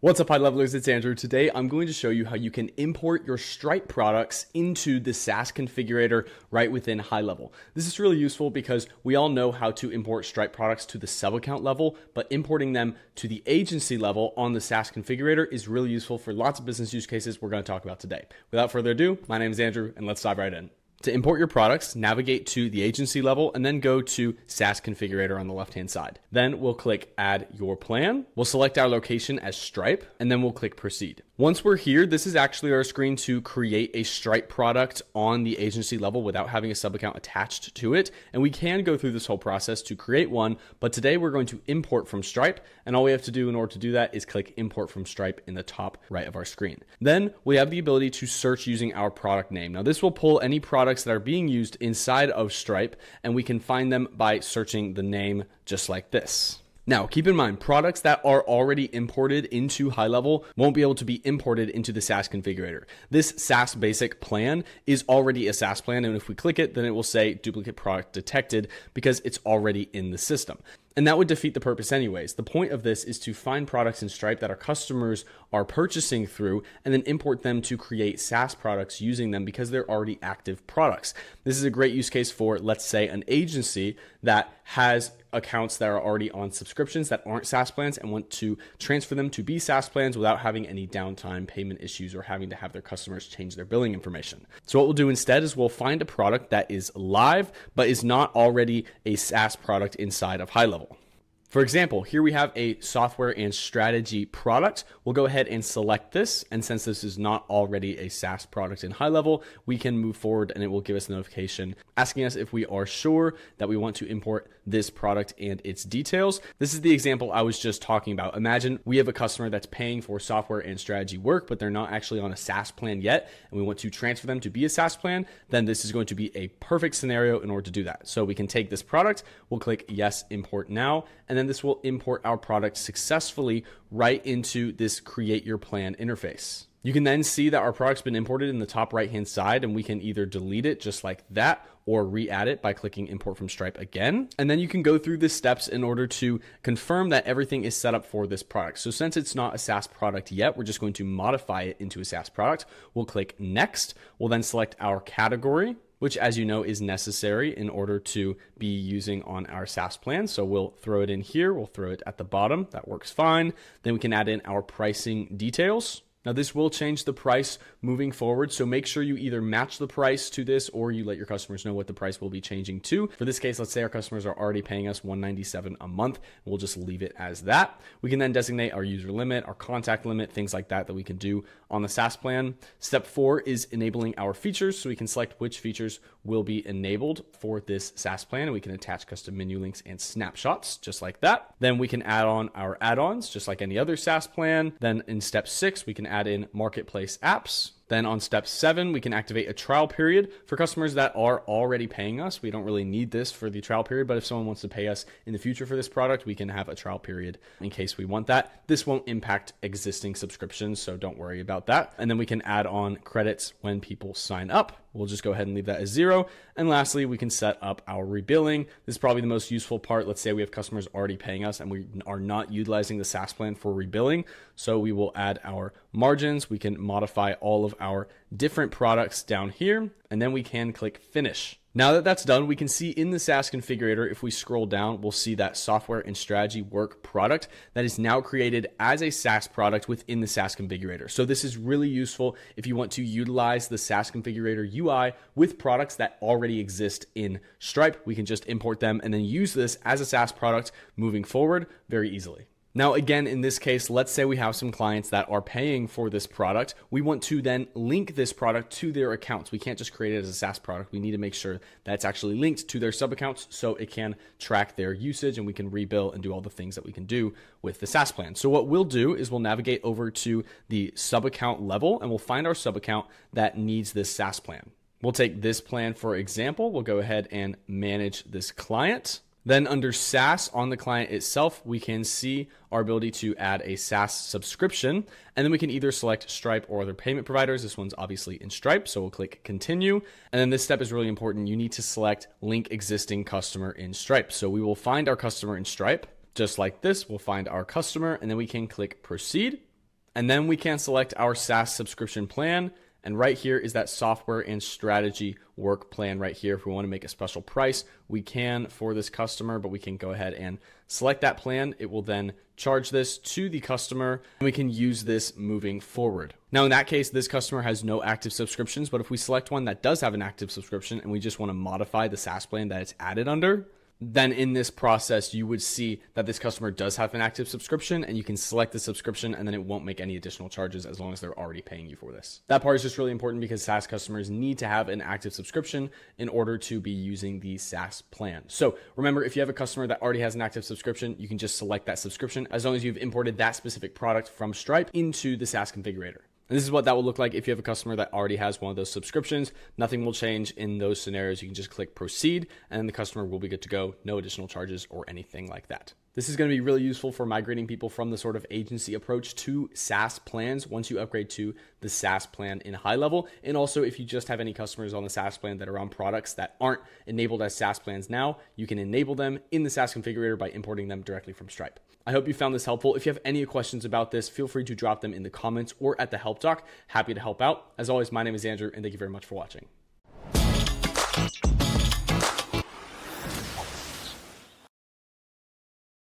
What's up, HighLevelers? It's Andrew. Today, I'm going to show you how you can import your Stripe products into the SaaS Configurator right within HighLevel. This is really useful because we all know how to import Stripe products to the sub-account level, but importing them to the agency level on the SaaS Configurator is really useful for lots of business use cases we're going to talk about today. Without further ado, my name is Andrew, and let's dive right in. To import your products, navigate to the agency level and then go to SaaS Configurator on the left-hand side. Then we'll click Add Your Plan. We'll select our location as Stripe, and then we'll click Proceed. Once we're here, this is actually our screen to create a Stripe product on the agency level without having a sub-account attached to it. And we can go through this whole process to create one, but today we're going to import from Stripe. And all we have to do in order to do that is click Import from Stripe in the top right of our screen. Then we have the ability to search using our product name. Now this will pull any products that are being used inside of Stripe, and we can find them by searching the name just like this. Now, keep in mind, products that are already imported into HighLevel won't be able to be imported into the SaaS Configurator. This SaaS Basic plan is already a SaaS plan, and if we click it, then it will say duplicate product detected because it's already in the system. And that would defeat the purpose anyways. The point of this is to find products in Stripe that our customers are purchasing through and then import them to create SaaS products using them because they're already active products. This is a great use case for, let's say, an agency that has accounts that are already on subscriptions that aren't SaaS plans and want to transfer them to be SaaS plans without having any downtime, payment issues, or having to have their customers change their billing information. So what we'll do instead is we'll find a product that is live but is not already a SaaS product inside of HighLevel. For example, here we have a software and strategy product. We'll go ahead and select this. And since this is not already a SaaS product in HighLevel, we can move forward and it will give us a notification asking us if we are sure that we want to import this product and its details. This is the example I was just talking about. Imagine we have a customer that's paying for software and strategy work, but they're not actually on a SaaS plan yet, and we want to transfer them to be a SaaS plan. Then this is going to be a perfect scenario in order to do that. So we can take this product, we'll click Yes, Import Now, and then this will import our product successfully right into this Create Your Plan interface. You can then see that our product's been imported in the top right-hand side, and we can either delete it just like that or re-add it by clicking Import from Stripe again. And then you can go through the steps in order to confirm that everything is set up for this product. So since it's not a SaaS product yet, we're just going to modify it into a SaaS product. We'll click Next. We'll then select our category, which, as you know, is necessary in order to be using on our SaaS plan. So we'll throw it in here. We'll throw it at the bottom. That works fine. Then we can add in our pricing details. Now this will change the price moving forward, so make sure you either match the price to this or you let your customers know what the price will be changing to. For this case, let's say our customers are already paying us $197 a month. We'll just leave it as that. We can then designate our user limit, our contact limit, things like that we can do on the SaaS plan. Step 4 is enabling our features, so we can select which features will be enabled for this SaaS plan, and we can attach custom menu links and snapshots just like that. Then we can add on our add-ons just like any other SaaS plan. Then in step 6, we can add in marketplace apps. Then on step 7, we can activate a trial period for customers that are already paying us. We don't really need this for the trial period, but if someone wants to pay us in the future for this product, we can have a trial period in case we want that. This won't impact existing subscriptions, so don't worry about that. And then we can add on credits when people sign up. We'll just go ahead and leave that as 0. And lastly, we can set up our rebilling. This is probably the most useful part. Let's say we have customers already paying us and we are not utilizing the SaaS plan for rebilling. So we will add our margins. We can modify all of our different products down here, and then we can click Finish. Now that that's done, we can see in the SaaS Configurator, if we scroll down, we'll see that software and strategy work product that is now created as a SaaS product within the SaaS Configurator. So this is really useful if you want to utilize the SaaS Configurator UI with products that already exist in Stripe. We can just import them and then use this as a SaaS product moving forward very easily. Now, again, in this case, let's say we have some clients that are paying for this product. We want to then link this product to their accounts. We can't just create it as a SaaS product. We need to make sure that it's actually linked to their sub-accounts so it can track their usage and we can rebill and do all the things that we can do with the SaaS plan. So what we'll do is we'll navigate over to the sub-account level and we'll find our sub-account that needs this SaaS plan. We'll take this plan, for example. We'll go ahead and manage this client. Then under SaaS on the client itself, we can see our ability to add a SaaS subscription, and then we can either select Stripe or other payment providers. This one's obviously in Stripe, so we'll click Continue. And then this step is really important. You need to select Link Existing Customer in Stripe. So we will find our customer in Stripe. Just like this, we'll find our customer, and then we can click Proceed. And then we can select our SaaS subscription plan. And right here is that software and strategy work plan right here. If we want to make a special price, we can for this customer, but we can go ahead and select that plan. It will then charge this to the customer, and we can use this moving forward. Now, in that case, this customer has no active subscriptions, but if we select one that does have an active subscription and we just want to modify the SaaS plan that it's added under, then in this process, you would see that this customer does have an active subscription, and you can select the subscription, and then it won't make any additional charges as long as they're already paying you for this. That part is just really important because SaaS customers need to have an active subscription in order to be using the SaaS plan. So remember, if you have a customer that already has an active subscription, you can just select that subscription as long as you've imported that specific product from Stripe into the SaaS configurator. And this is what that will look like if you have a customer that already has one of those subscriptions. Nothing will change in those scenarios. You can just click proceed, and then the customer will be good to go. No additional charges or anything like that. This is going to be really useful for migrating people from the sort of agency approach to SaaS plans once you upgrade to the SaaS plan in HighLevel. And also, if you just have any customers on the SaaS plan that are on products that aren't enabled as SaaS plans now, you can enable them in the SaaS configurator by importing them directly from Stripe. I hope you found this helpful. If you have any questions about this, feel free to drop them in the comments or at the help doc. Happy to help out. As always, my name is Andrew, and thank you very much for watching.